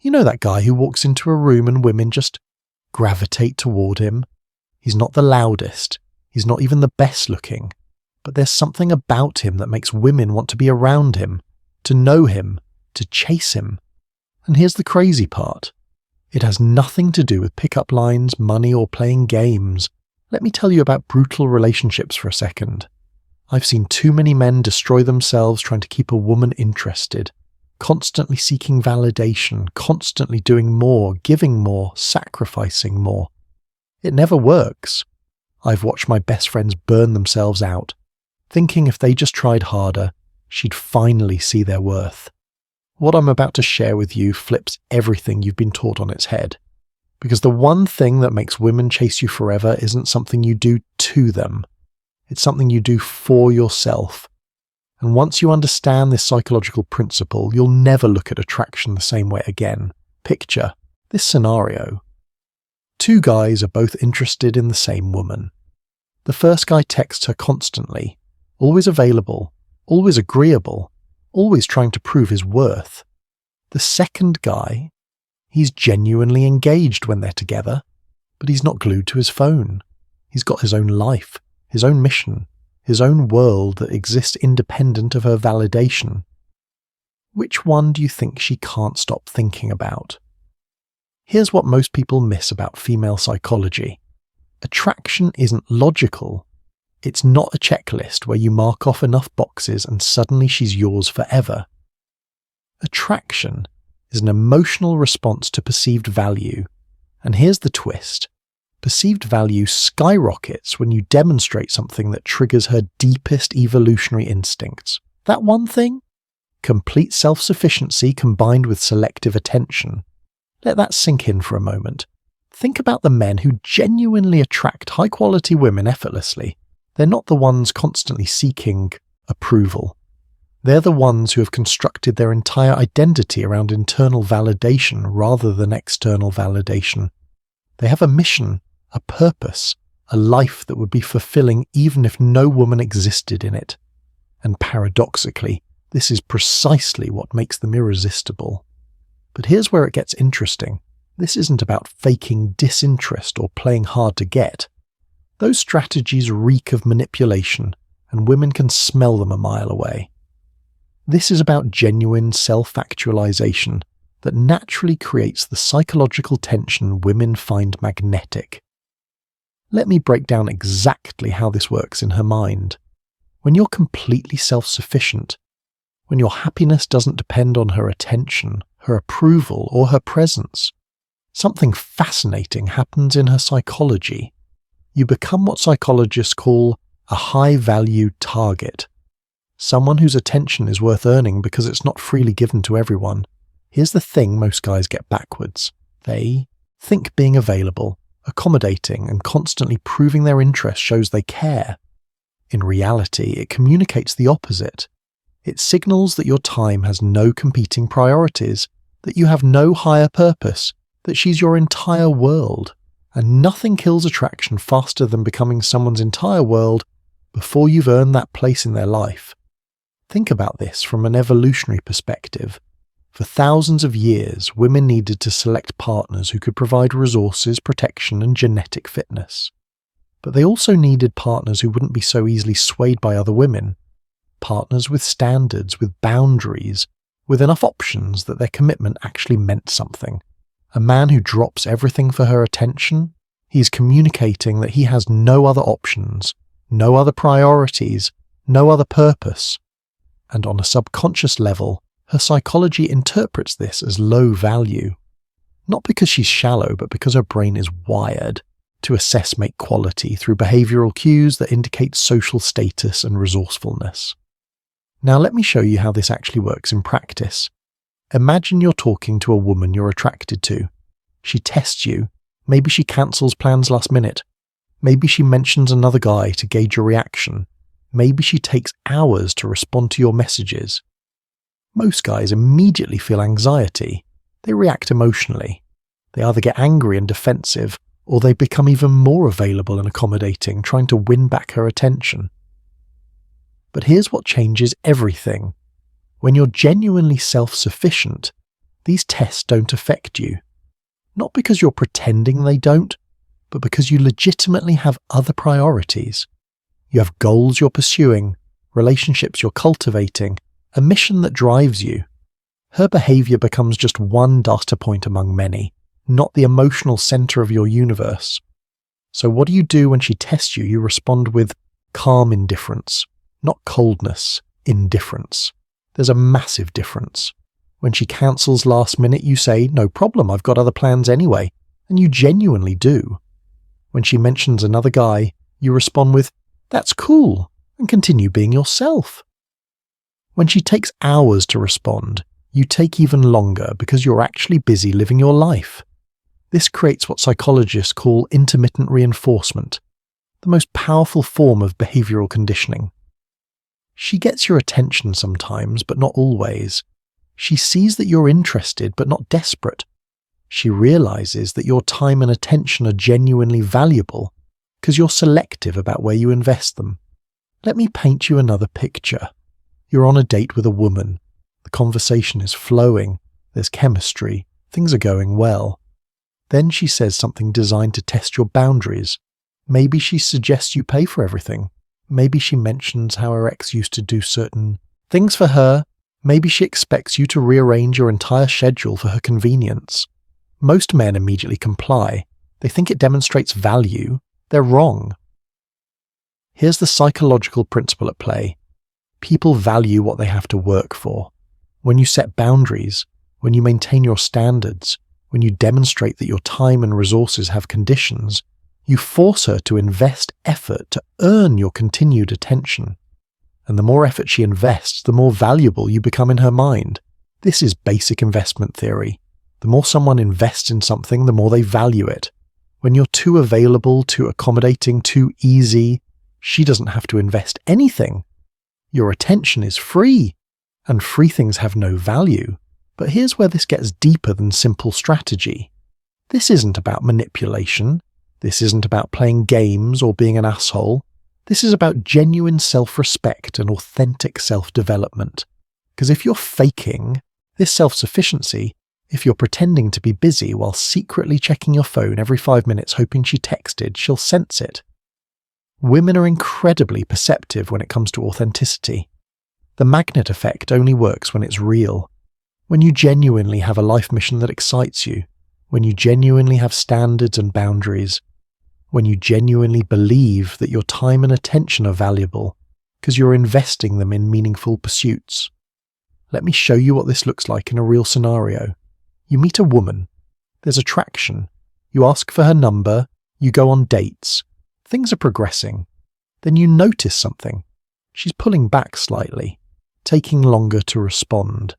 You know that guy who walks into a room and women just gravitate toward him? He's not the loudest, he's not even the best looking, but there's something about him that makes women want to be around him, to know him, to chase him. And here's the crazy part. It has nothing to do with pickup lines, money, or playing games. Let me tell you about brutal relationships for a second. I've seen too many men destroy themselves trying to keep a woman interested, constantly seeking validation, constantly doing more, giving more, sacrificing more. It never works. I've watched my best friends burn themselves out, thinking if they just tried harder, she'd finally see their worth. What I'm about to share with you flips everything you've been taught on its head. Because the one thing that makes women chase you forever isn't something you do to them. It's something you do for yourself. And once you understand this psychological principle, you'll never look at attraction the same way again. Picture this scenario. Two guys are both interested in the same woman. The first guy texts her constantly, always available, always agreeable, always trying to prove his worth. The second guy, he's genuinely engaged when they're together, but he's not glued to his phone. He's got his own life, his own mission, his own world that exists independent of her validation. Which one do you think she can't stop thinking about? Here's what most people miss about female psychology. Attraction isn't logical. It's not a checklist where you mark off enough boxes and suddenly she's yours forever. Attraction is an emotional response to perceived value. And here's the twist. Perceived value skyrockets when you demonstrate something that triggers her deepest evolutionary instincts. That one thing? Complete self-sufficiency combined with selective attention. Let that sink in for a moment. Think about the men who genuinely attract high-quality women effortlessly. They're not the ones constantly seeking approval. They're the ones who have constructed their entire identity around internal validation rather than external validation. They have a mission, a purpose, a life that would be fulfilling even if no woman existed in it. And paradoxically, this is precisely what makes them irresistible. But here's where it gets interesting. This isn't about faking disinterest or playing hard to get. Those strategies reek of manipulation, and women can smell them a mile away. This is about genuine self-actualization that naturally creates the psychological tension women find magnetic. Let me break down exactly how this works in her mind. When you're completely self-sufficient, when your happiness doesn't depend on her attention, her approval, or her presence, something fascinating happens in her psychology. You become what psychologists call a high-value target. Someone whose attention is worth earning because it's not freely given to everyone. Here's the thing most guys get backwards. They think being available, accommodating, and constantly proving their interest shows they care. In reality, it communicates the opposite. It signals that your time has no competing priorities, that you have no higher purpose, that she's your entire world. And nothing kills attraction faster than becoming someone's entire world before you've earned that place in their life. Think about this from an evolutionary perspective. For thousands of years, women needed to select partners who could provide resources, protection, and genetic fitness. But they also needed partners who wouldn't be so easily swayed by other women. Partners with standards, with boundaries, with enough options that their commitment actually meant something. A man who drops everything for her attention, he's communicating that he has no other options, no other priorities, no other purpose. And on a subconscious level, her psychology interprets this as low value. Not because she's shallow, but because her brain is wired to assess mate quality through behavioral cues that indicate social status and resourcefulness. Now let me show you how this actually works in practice. Imagine you're talking to a woman you're attracted to. She tests you. Maybe she cancels plans last minute. Maybe she mentions another guy to gauge your reaction. Maybe she takes hours to respond to your messages. Most guys immediately feel anxiety. They react emotionally. They either get angry and defensive, or they become even more available and accommodating, trying to win back her attention. But here's what changes everything. When you're genuinely self-sufficient, These tests don't affect you. Not because you're pretending they don't, but because you legitimately have other priorities. You have goals you're pursuing, relationships you're cultivating, a mission that drives you. Her behavior becomes just one data point among many, not the emotional center of your universe. So what do you do when she tests you? You respond with calm indifference, not coldness, indifference. There's a massive difference. When she cancels last minute, you say, "No problem, I've got other plans anyway," and you genuinely do. When she mentions another guy, you respond with, "That's cool," and continue being yourself. When she takes hours to respond, you take even longer because you're actually busy living your life. This creates what psychologists call intermittent reinforcement, the most powerful form of behavioral conditioning. She gets your attention sometimes, but not always. She sees that you're interested, but not desperate. She realizes that your time and attention are genuinely valuable because you're selective about where you invest them. Let me paint you another picture. You're on a date with a woman. The conversation is flowing. There's chemistry. Things are going well. Then she says something designed to test your boundaries. Maybe she suggests you pay for everything. Maybe she mentions how her ex used to do certain things for her. Maybe she expects you to rearrange your entire schedule for her convenience. Most men immediately comply. They think it demonstrates value. They're wrong. Here's the psychological principle at play. People value what they have to work for. When you set boundaries, when you maintain your standards, when you demonstrate that your time and resources have conditions, you force her to invest effort to earn your continued attention. And the more effort she invests, the more valuable you become in her mind. This is basic investment theory. The more someone invests in something, the more they value it. When you're too available, too accommodating, too easy, she doesn't have to invest anything. Your attention is free, and free things have no value. But here's where this gets deeper than simple strategy. This isn't about manipulation. This isn't about playing games or being an asshole. This is about genuine self-respect and authentic self-development. Because if you're faking this self-sufficiency, if you're pretending to be busy while secretly checking your phone every 5 minutes hoping she texted, she'll sense it. Women are incredibly perceptive when it comes to authenticity. The magnet effect only works when it's real. When you genuinely have a life mission that excites you, when you genuinely have standards and boundaries, when you genuinely believe that your time and attention are valuable because you're investing them in meaningful pursuits. Let me show you what this looks like in a real scenario. You meet a woman. There's attraction. You ask for her number. You go on dates. Things are progressing. Then you notice something. She's pulling back slightly, taking longer to respond,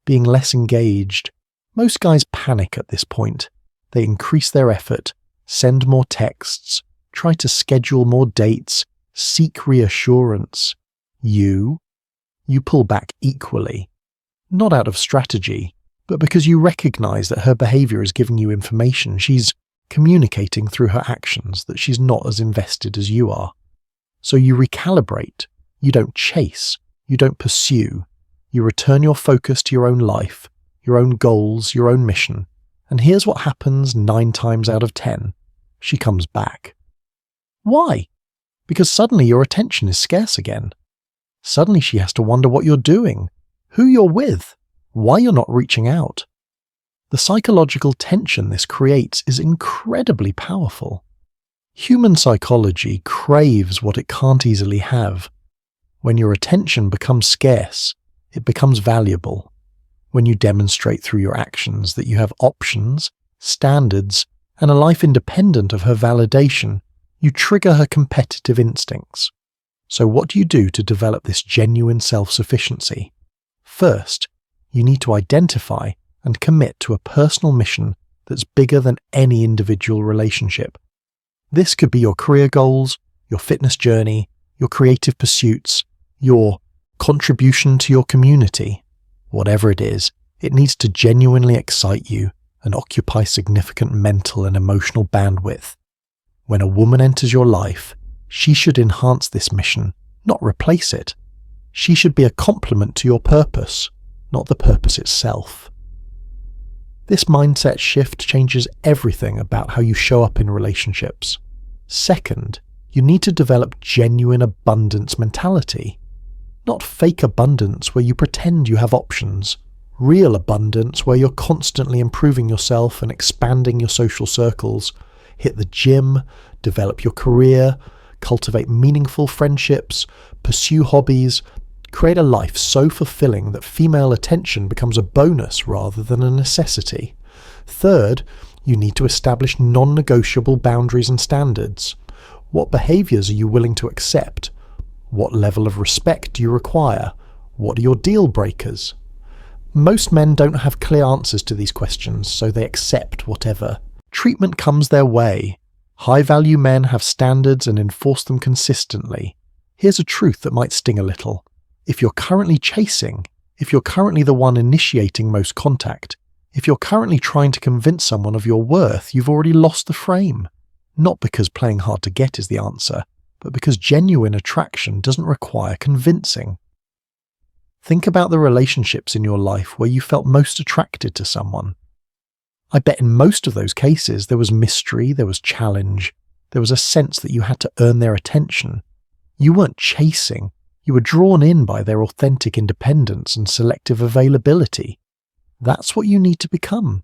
being less engaged. Most guys panic at this point. They increase their effort, send more texts, try to schedule more dates, seek reassurance. You pull back equally. Not out of strategy, but because you recognize that her behavior is giving you information. She's communicating through her actions that she's not as invested as you are. So you recalibrate. You don't chase. You don't pursue. You return your focus to your own life, your own goals, your own mission. And here's what happens 9 times out of 10. She comes back. Why? Because suddenly your attention is scarce again. Suddenly she has to wonder what you're doing, who you're with, why you're not reaching out. The psychological tension this creates is incredibly powerful. Human psychology craves what it can't easily have. When your attention becomes scarce, it becomes valuable. When you demonstrate through your actions that you have options, standards, and a life independent of her validation, you trigger her competitive instincts. So what do you do to develop this genuine self-sufficiency? First, you need to identify and commit to a personal mission that's bigger than any individual relationship. This could be your career goals, your fitness journey, your creative pursuits, your contribution to your community. Whatever it is, it needs to genuinely excite you and occupy significant mental and emotional bandwidth. When a woman enters your life, she should enhance this mission, not replace it. She should be a complement to your purpose, not the purpose itself. This mindset shift changes everything about how you show up in relationships. Second, you need to develop genuine abundance mentality. Not fake abundance where you pretend you have options. Real abundance where you're constantly improving yourself and expanding your social circles. Hit the gym, develop your career, cultivate meaningful friendships, pursue hobbies, create a life so fulfilling that female attention becomes a bonus rather than a necessity. Third, you need to establish non-negotiable boundaries and standards. What behaviours are you willing to accept? What level of respect do you require? What are your deal breakers? Most men don't have clear answers to these questions, so they accept whatever. Treatment comes their way. High-value men have standards and enforce them consistently. Here's a truth that might sting a little. If you're currently chasing, if you're currently the one initiating most contact, if you're currently trying to convince someone of your worth, you've already lost the frame. Not because playing hard to get is the answer, but because genuine attraction doesn't require convincing. Think about the relationships in your life where you felt most attracted to someone. I bet in most of those cases there was mystery, there was challenge, there was a sense that you had to earn their attention. You weren't chasing, you were drawn in by their authentic independence and selective availability. That's what you need to become.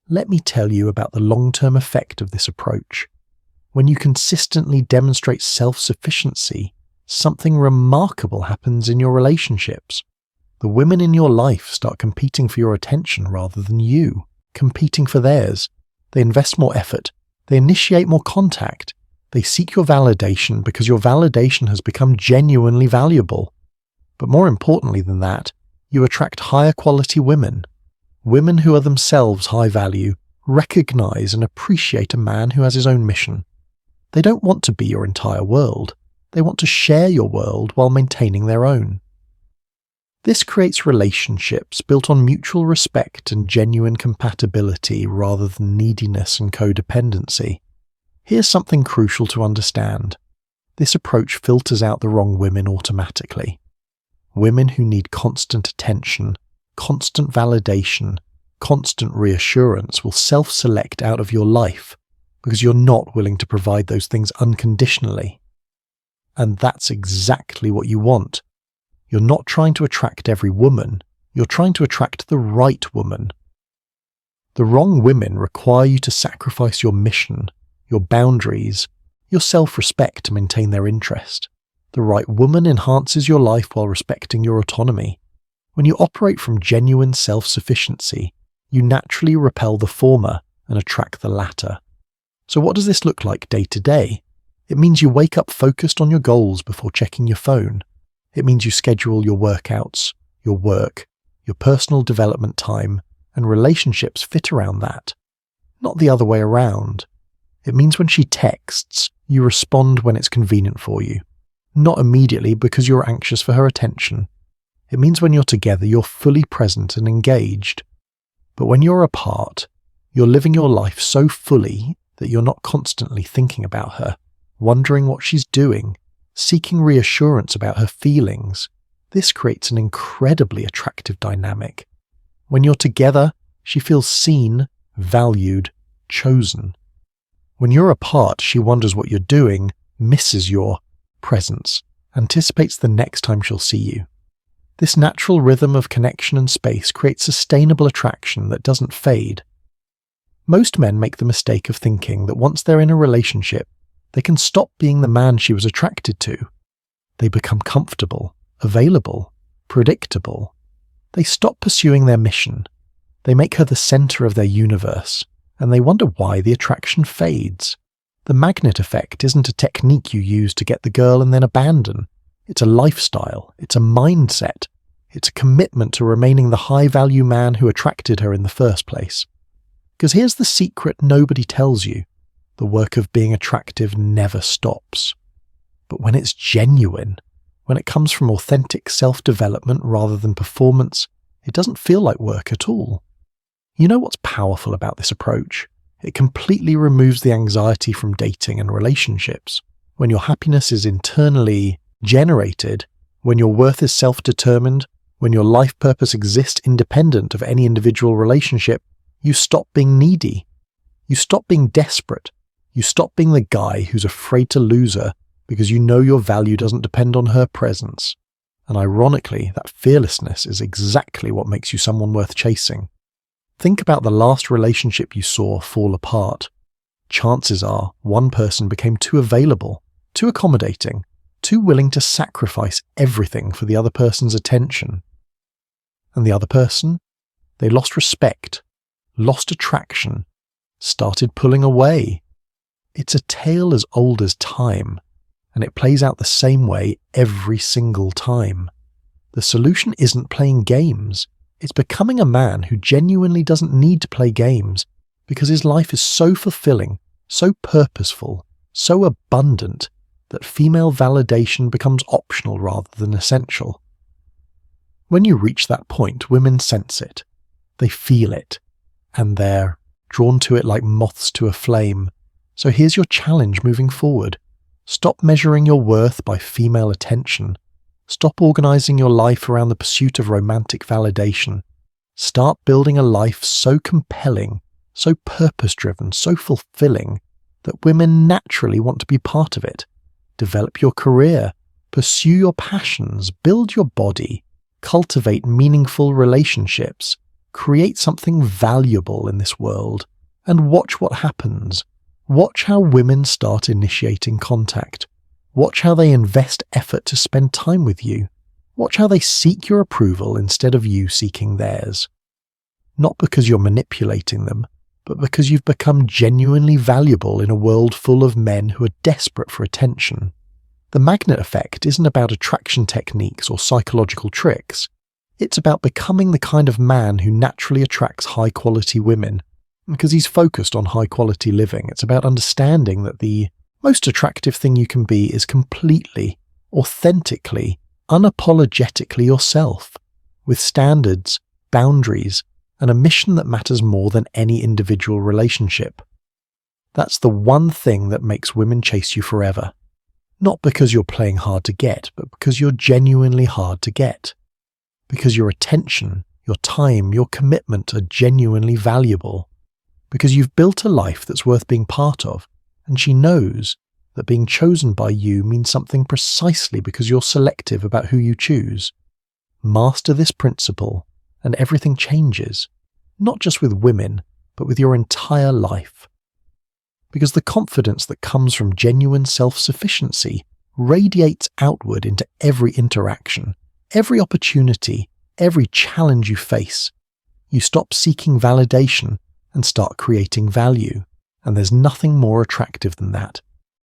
Let me tell you about the long-term effect of this approach. When you consistently demonstrate self-sufficiency, something remarkable happens in your relationships. The women in your life start competing for your attention rather than you, competing for theirs. They invest more effort. They initiate more contact. They seek your validation because your validation has become genuinely valuable. But more importantly than that, you attract higher quality women. Women who are themselves high value, recognize and appreciate a man who has his own mission. They don't want to be your entire world. They want to share your world while maintaining their own. This creates relationships built on mutual respect and genuine compatibility rather than neediness and codependency. Here's something crucial to understand. This approach filters out the wrong women automatically. Women who need constant attention, constant validation, constant reassurance will self-select out of your life because you're not willing to provide those things unconditionally. And that's exactly what you want. You're not trying to attract every woman, you're trying to attract the right woman. The wrong women require you to sacrifice your mission, your boundaries, your self-respect to maintain their interest. The right woman enhances your life while respecting your autonomy. When you operate from genuine self-sufficiency, you naturally repel the former and attract the latter. So what does this look like day to day? It means you wake up focused on your goals before checking your phone. It means you schedule your workouts, your work, your personal development time, and relationships fit around that. Not the other way around. It means when she texts, you respond when it's convenient for you. Not immediately because you're anxious for her attention. It means when you're together, you're fully present and engaged. But when you're apart, you're living your life so fully that you're not constantly thinking about her, wondering what she's doing, seeking reassurance about her feelings. This creates an incredibly attractive dynamic. When you're together, she feels seen, valued, chosen. When you're apart, she wonders what you're doing, misses your presence, anticipates the next time she'll see you. This natural rhythm of connection and space creates sustainable attraction that doesn't fade. Most men make the mistake of thinking that once they're in a relationship, they can stop being the man she was attracted to. They become comfortable, available, predictable. They stop pursuing their mission. They make her the center of their universe, and they wonder why the attraction fades. The magnet effect isn't a technique you use to get the girl and then abandon. It's a lifestyle. It's a mindset. It's a commitment to remaining the high-value man who attracted her in the first place. Because here's the secret nobody tells you. The work of being attractive never stops. But when it's genuine, when it comes from authentic self-development rather than performance, it doesn't feel like work at all. You know what's powerful about this approach? It completely removes the anxiety from dating and relationships. When your happiness is internally generated, when your worth is self-determined, when your life purpose exists independent of any individual relationship, You stop being needy. You stop being desperate. You stop being the guy who's afraid to lose her because you know your value doesn't depend on her presence. And ironically, that fearlessness is exactly what makes you someone worth chasing. Think about the last relationship you saw fall apart. Chances are one person became too available, too accommodating, too willing to sacrifice everything for the other person's attention. And the other person? They lost respect, lost attraction, started pulling away. It's a tale as old as time, and it plays out the same way every single time. The solution isn't playing games. It's becoming a man who genuinely doesn't need to play games because his life is so fulfilling, so purposeful, so abundant that female validation becomes optional rather than essential. When you reach that point, women sense it. They feel it, and they're drawn to it like moths to a flame. So here's your challenge moving forward. Stop measuring your worth by female attention. Stop organizing your life around the pursuit of romantic validation. Start building a life so compelling, so purpose-driven, so fulfilling that women naturally want to be part of it. Develop your career, pursue your passions, build your body, cultivate meaningful relationships, create something valuable in this world, and watch what happens. Watch how women start initiating contact. Watch how they invest effort to spend time with you. Watch how they seek your approval instead of you seeking theirs. Not because you're manipulating them, but because you've become genuinely valuable in a world full of men who are desperate for attention. The magnet effect isn't about attraction techniques or psychological tricks. It's about becoming the kind of man who naturally attracts high-quality women. Because he's focused on high-quality living, it's about understanding that the most attractive thing you can be is completely, authentically, unapologetically yourself, with standards, boundaries, and a mission that matters more than any individual relationship. That's the one thing that makes women chase you forever. Not because you're playing hard to get, but because you're genuinely hard to get. Because your attention, your time, your commitment are genuinely valuable. Because you've built a life that's worth being part of, and she knows that being chosen by you means something precisely because you're selective about who you choose. Master this principle, and everything changes, not just with women, but with your entire life. Because the confidence that comes from genuine self-sufficiency radiates outward into every interaction, every opportunity, every challenge you face. You stop seeking validation and start creating value, and there's nothing more attractive than that.